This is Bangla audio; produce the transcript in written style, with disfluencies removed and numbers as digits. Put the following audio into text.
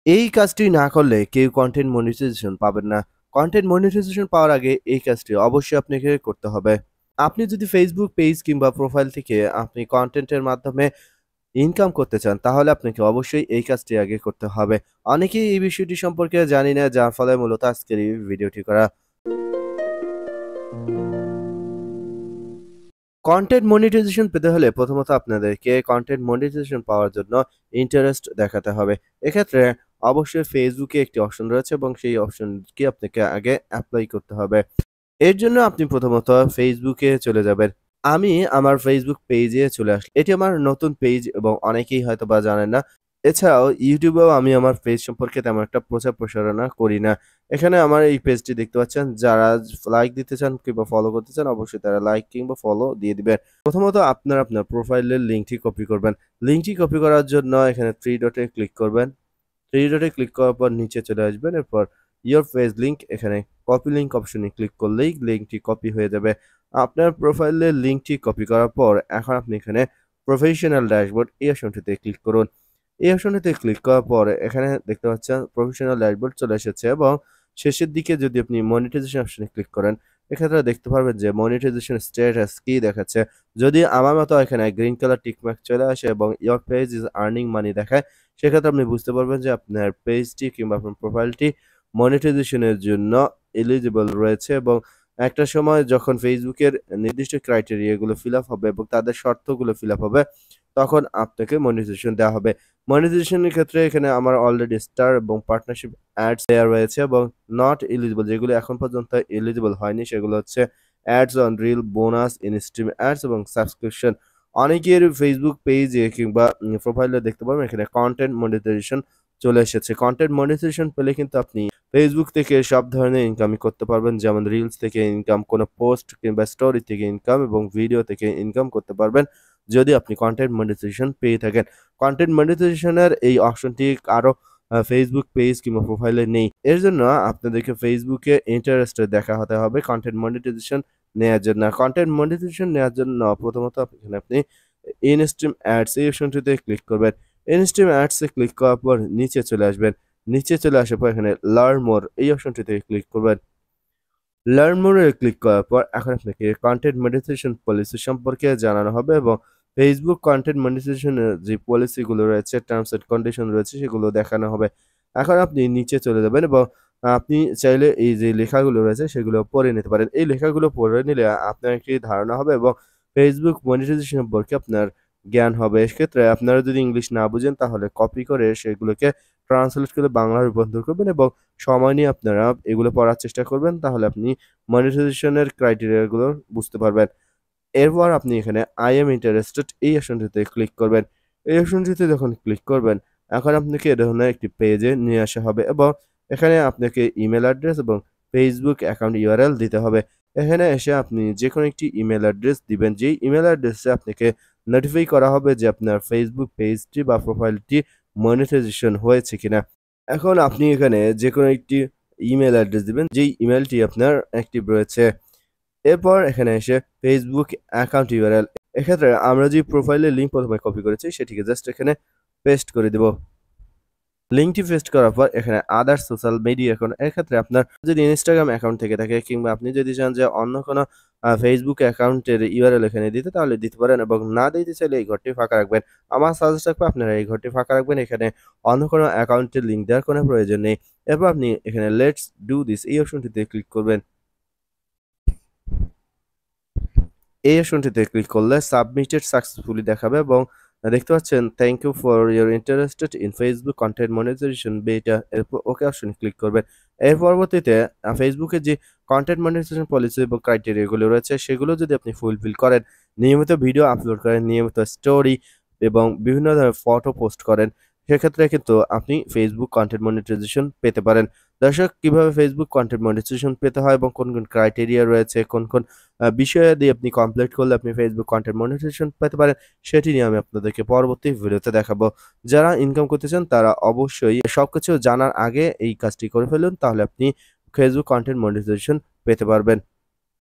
এই কাজটি না করলে কেউ কনটেন্ট মনিটাইজেশন পাবেন না। কনটেন্ট মনিটাইজেশন পাওয়ার আগে এই কাজটি অবশ্যই আপনাকে করতে হবে। আপনি যদি Facebook পেজ কিংবা প্রোফাইল থেকে আপনি কনটেন্টের মাধ্যমে ইনকাম করতে চান, তাহলে আপনাকে অবশ্যই এই কাজটি আগে করতে হবে। অনেকেই এই বিষয়টি সম্পর্কে জানি না, যার ফলে মূলত আজকের এই ভিডিওটি করা। কনটেন্ট মনিটাইজেশন পেতে হলে প্রথমত আপনাদেরকে কনটেন্ট মনিটাইজেশন পাওয়ার জন্য ইন্টারেস্ট দেখাতে হবে। এক্ষেত্রে অবশ্যই ফেসবুকে একটি অপশন রয়েছে এবং সেই অপশনটি আপনাকে আগে এপ্লাই করতে হবে। এর জন্য আপনি প্রথমত ফেসবুকে চলে যাবেন। আমি আমার ফেসবুক পেজে চলে আসলাম। এটি আমার নতুন পেজ এবং অনেকেই হয়তোবা জানেন না। এছাড়াও ইউটিউবেও আমি আমার পেজ সম্পর্কে তেমন একটা প্রচার প্রসারণা করি না। এখানে আমার এই পেজটি দেখতে পাচ্ছেন। যারা লাইক দিতে চান কিংবা ফলো করতে চান, অবশ্যই তারা লাইক কিংবা ফলো দিয়ে দিবেন। প্রথমত আপনার প্রোফাইলের লিঙ্কটি কপি করবেন। লিঙ্কটি কপি করার জন্য এখানে 3 ডটে ক্লিক করবেন। 3 ডটে ক্লিক করার পর নিচে চলে আসবেন। এরপর ইওর পেজ লিঙ্ক, এখানে কপি লিঙ্ক অপশনে ক্লিক করলেই লিঙ্কটি কপি হয়ে যাবে। আপনার প্রোফাইলের লিঙ্কটি কপি করার পর এখন আপনি এখানে প্রফেশনাল ড্যাশবোর্ড এই অপশনটিতে ক্লিক করুন। এই অপশনটিতে ক্লিক করার পর এখানে দেখতে পাচ্ছেন প্রফেশনাল ড্যাশবোর্ড চলে এসেছে এবং শেষের দিকে যদি আপনি মনিটাইজেশন অপশনে ক্লিক করেন, এক্ষেত্রে দেখতে পারবেন যে মনিটাইজেশন স্ট্যাটাস কি দেখাচ্ছে। যদি আমার মতো এখানে গ্রিন কালার টিক মার্ক চলে আসে এবং your page is earning money দেখায়, সেক্ষেত্রে আপনি বুঝতে পারবেন যে আপনার পেজটি কিংবা আপনার প্রোফাইলটি মনিটাইজেশনের জন্য এলিজিবল রয়েছে এবং একটা সময় যখন ফেসবুকের নির্দিষ্ট ক্রাইটেরিয়াগুলো ফিল আপ হবে এবং তাদের শর্তগুলো ফিল আপ হবে, তখন আপনাকে মনিটাইজেশন দেওয়া হবে। মনিটাইজেশনের ক্ষেত্রে এখানে আমার অলরেডি স্টার এবং পার্টনারশিপ অ্যাডস দেওয়া রয়েছে এবং নট এলিজিবল, যেগুলো এখন পর্যন্ত এলিজিবল হয়নি, সেগুলো হচ্ছে ads on reel, bonus, instream ads এবং সাবস্ক্রিপশন। অনেকের ফেসবুক পেজে কিংবা প্রোফাইলে দেখতে পাবেন এখানে কন্টেন্ট মনিটাইজেশন চলে এসেছে। কন্টেন্ট মনিটাইজেশন পেলে কিন্তু আপনি ফেসবুক থেকে সব ধরনের ইনকামই করতে পারবেন। যেমন রিলস থেকে ইনকাম, কোনো পোস্ট কিংবা স্টোরি থেকে ইনকাম এবং ভিডিও থেকে ইনকাম করতে পারবেন, যদি আপনি কন্টেন্ট মনিটাইজেশন পেয়ে থাকেন। কন্টেন্ট মনিটাইজেশনের এই অপশনটি আরো ফেসবুক পেজ কিংবা প্রোফাইলে নেই। এর জন্য আপনাদেরকে ফেসবুকে ইন্টারেস্টেড দেখা হতে হবে কন্টেন্ট মনিটাইজেশন নেয়ার জন্য। কন্টেন্ট মনিটাইজেশন নেয়ার জন্য প্রথমত এখানে আপনি ইনস্ট্রিম অ্যাডস এই অপশনটিতে ক্লিক করবেন। ইনস্ট্রিম অ্যাডস এ ক্লিক করার পর নিচে চলে আসবেন। নিচে চলে আসার পর এখানে লার্ন মোর এই অপশনটিতে ক্লিক করবেন। লার্ন মোর এ ক্লিক করার পর এখন আপনাকে কন্টেন্ট মনিটাইজেশন পলিসি সম্পর্কে জানানো হবে এবং ফেসবুক কন্টেন্ট মনিটাইজেশনের যে পলিসিগুলো রয়েছে, টার্মস এন্ড কন্ডিশন রয়েছে, সেগুলো দেখানো হবে। এখন আপনি নিচে চলে যাবেন এবং আপনি চাইলে এই যে লেখাগুলো রয়েছে সেগুলো পড়ে নিতে পারেন। এই লেখাগুলো পড়ে নিলে আপনার একটি ধারণা হবে এবং ফেসবুক মনিটাইজেশন সম্পর্কে আপনার জ্ঞান হবে। এক্ষেত্রে আপনারা যদি ইংলিশ না বুঝেন, তাহলে কপি করে সেগুলোকে ট্রান্সলেট করে বাংলায় রূপান্তর করবেন এবং সময় নিয়ে আপনারা এগুলো পড়ার চেষ্টা করবেন, তাহলে আপনি মনিটাইজেশনের ক্রাইটেরিয়া গুলো বুঝতে পারবেন। এরপর আপনি এখানে আই এম ইন্টারেস্টেড এই অপশনটিতে ক্লিক করবেন। এই অপশনটিতে যখন ক্লিক করবেন, এখন আপনাকে এ ধরনের একটি পেজে নিয়ে আসা হবে এবং এখানে আপনাকে ইমেল অ্যাড্রেস এবং ফেসবুক অ্যাকাউন্ট ইউআরএল দিতে হবে। এখানে এসে আপনি যেকোনো একটি ইমেল অ্যাড্রেস দিবেন, যেই ইমেল অ্যাড্রেসে আপনাকে নোটিফাই করা হবে যে আপনার ফেসবুক পেজটি বা প্রোফাইলটি মনিটাইজেশন হয়েছে কিনা। এখন আপনি এখানে যেকোনো একটি ইমেল অ্যাড্রেস দিবেন, যেই ইমেলটি আপনার অ্যাক্টিভ রয়েছে। এরপর এখানে এসে ফেসবুক অ্যাকাউন্ট ইউআরএল, এক্ষেত্রে আমরা যে প্রোফাইলের লিঙ্ক প্রথমে কপি করেছি সেটিকে জাস্ট এখানে পেস্ট করে দেব। লিঙ্কটি পেস্ট করার পর এখানে আদার্স সোশ্যাল মিডিয়া অ্যাকাউন্ট, এক্ষেত্রে আপনার যদি ইনস্টাগ্রাম অ্যাকাউন্ট থেকে থাকে কিংবা আপনি যদি চান যে অন্য কোনো ফেসবুক অ্যাকাউন্টের ইউআরএল এখানে দিতে, তাহলে দিতে পারেন এবং না দিতে চাইলে এই ঘরটি ফাঁকা রাখবেন। আমার সাজেস্ট থাকবে আপনারা এই ঘরটি ফাঁকা রাখবেন, এখানে অন্য কোনো অ্যাকাউন্টের লিঙ্ক দেওয়ার কোনো প্রয়োজন নেই। এরপর আপনি এখানে লেটস ডু দিস এই অপশনটিতে ক্লিক করবেন। এই অপশনটিতে ক্লিক করলে সাবমিটেড সাকসেসফুলি দেখাবে এবং দেখতে পাচ্ছেন thank you for your interested in Facebook content monetisation beta, এরপর ওকে অপশনে ক্লিক করবেন। এর পরবর্তীতে ফেসবুকের যে কন্টেন্ট মনিটাইজেশন পলিসি এবং ক্রাইটেরিয়াগুলো রয়েছে, সেগুলো যদি আপনি ফুলফিল করেন, নিয়মিত ভিডিও আপলোড করেন, নিয়মিত স্টোরি এবং বিভিন্ন ধরনের ফটো পোস্ট করেন, সেক্ষেত্রে কিন্তু আপনি ফেসবুক কন্টেন্ট মনিটাইজেশন পেতে পারেন। দর্শক, কিভাবে ফেসবুক কন্টেন্ট মনিটাইজেশন পেতে হয় এবং কোন কোন ক্রাইটেরিয়া রয়েছে, কোন কোন বিষয়াদি আপনি কমপ্লিট করলে আপনি ফেসবুক কন্টেন্ট মনিটাইজেশন পেতে পারেন, সেটি নিয়ে আমি আপনাদেরকে পরবর্তী ভিডিওতে দেখাবো। যারা ইনকাম করতে চান তারা অবশ্যই সবকিছু জানার আগে এই কাজটি করে ফেলুন, তাহলে আপনি ফেসবুক কন্টেন্ট মনিটাইজেশন পেতে পারবেন।